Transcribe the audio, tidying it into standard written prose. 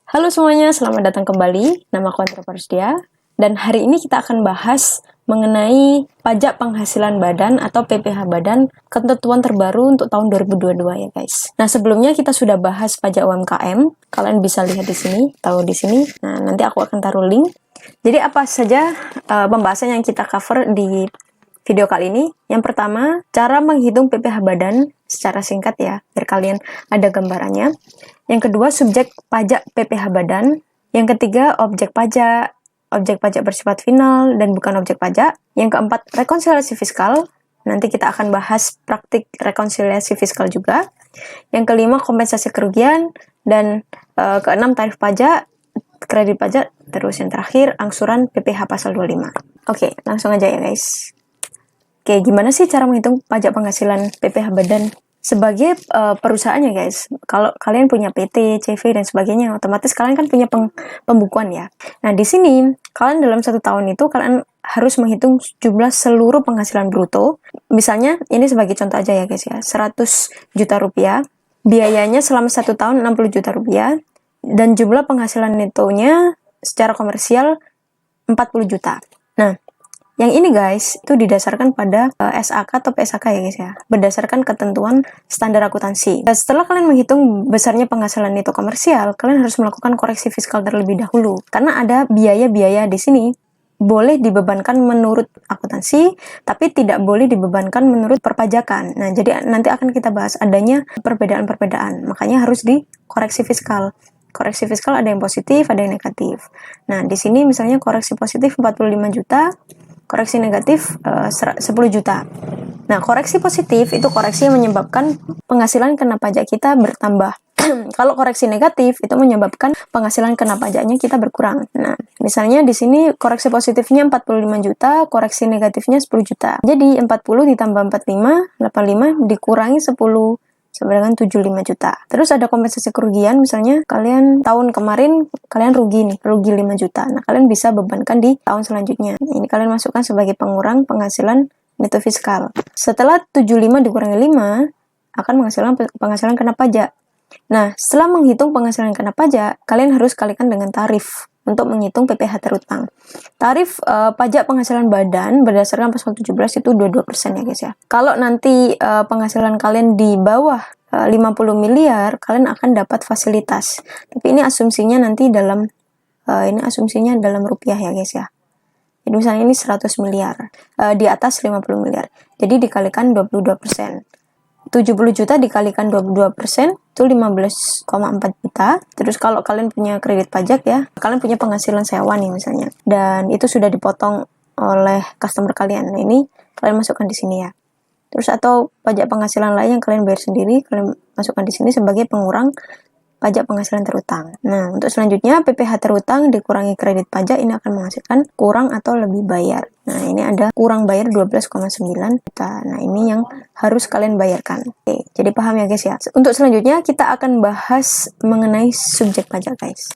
Halo semuanya, selamat datang kembali. Nama aku Andra Parsdia. Dan hari ini kita akan bahas mengenai pajak penghasilan badan atau PPh badan, ketentuan terbaru untuk tahun 2022 ya guys. Nah sebelumnya kita sudah bahas pajak UMKM. Kalian bisa lihat di sini, tahu di sini. Nah nanti aku akan taruh link. Jadi apa saja pembahasan yang kita cover di video kali ini? Yang pertama, cara menghitung PPh badan secara singkat ya, biar kalian ada gambarannya. Yang kedua, subjek pajak PPh badan. Yang ketiga, objek pajak bersifat final dan bukan objek pajak. Yang keempat, rekonsiliasi fiskal. Nanti kita akan bahas praktik rekonsiliasi fiskal juga. Yang kelima, kompensasi kerugian. Dan keenam, tarif pajak, kredit pajak. Terus yang terakhir, angsuran PPh pasal 25. Oke, langsung aja ya guys. Oke, gimana sih cara menghitung pajak penghasilan PPh badan? Sebagai perusahaannya guys, kalau kalian punya PT, CV, dan sebagainya, otomatis kalian kan punya pembukuan ya. Nah, di sini, kalian dalam 1 tahun itu, kalian harus menghitung jumlah seluruh penghasilan bruto. Misalnya, ini sebagai contoh aja ya guys ya, 100 juta rupiah, biayanya selama 1 tahun 60 juta rupiah, dan jumlah penghasilan netonya secara komersial 40 juta. Nah, yang ini guys, itu didasarkan pada SAK atau PSAK ya guys ya, berdasarkan ketentuan standar akuntansi. Dan setelah kalian menghitung besarnya penghasilan neto komersial, kalian harus melakukan koreksi fiskal terlebih dahulu. Karena ada biaya-biaya di sini, boleh dibebankan menurut akuntansi, tapi tidak boleh dibebankan menurut perpajakan. Nah, jadi nanti akan kita bahas adanya perbedaan-perbedaan. Makanya harus dikoreksi fiskal. Koreksi fiskal ada yang positif, ada yang negatif. Nah, di sini misalnya koreksi positif 45 juta, koreksi negatif 10 juta. Nah, koreksi positif itu koreksi yang menyebabkan penghasilan kena pajak kita bertambah. Kalau koreksi negatif itu menyebabkan penghasilan kena pajaknya kita berkurang. Nah, misalnya di sini koreksi positifnya 45 juta, koreksi negatifnya 10 juta. Jadi 40 ditambah 45, 85 dikurangi 10 sama dengan 75 juta. Terus ada kompensasi kerugian, misalnya kalian tahun kemarin kalian rugi 5 juta. Nah, kalian bisa bebankan di tahun selanjutnya. Ini kalian masukkan sebagai pengurang penghasilan neto fiskal. Setelah 75 dikurangi 5 akan menghasilkan penghasilan kena pajak. Nah, setelah menghitung penghasilan kena pajak, kalian harus kalikan dengan tarif untuk menghitung PPh terutang. Tarif pajak penghasilan badan berdasarkan pasal 17 itu 22% ya guys ya. Kalau nanti penghasilan kalian di bawah 50 miliar, kalian akan dapat fasilitas. Tapi ini asumsinya nanti dalam dalam rupiah ya guys ya. Jadi misalnya ini 100 miliar, di atas 50 miliar. Jadi dikalikan 22%. 70 juta dikalikan 22% itu 15,4 juta. Terus kalau kalian punya kredit pajak ya, kalian punya penghasilan sewa nih misalnya, dan itu sudah dipotong oleh customer kalian. Nah, ini kalian masukkan di sini ya. Terus atau pajak penghasilan lain yang kalian bayar sendiri, kalian masukkan di sini sebagai pengurang pajak penghasilan terutang. Nah, untuk selanjutnya PPh terutang dikurangi kredit pajak, ini akan menghasilkan kurang atau lebih bayar. Nah, ini ada kurang bayar 12,9 juta. Nah, ini yang harus kalian bayarkan. Oke, jadi paham ya guys ya. Untuk selanjutnya kita akan bahas mengenai subjek pajak guys.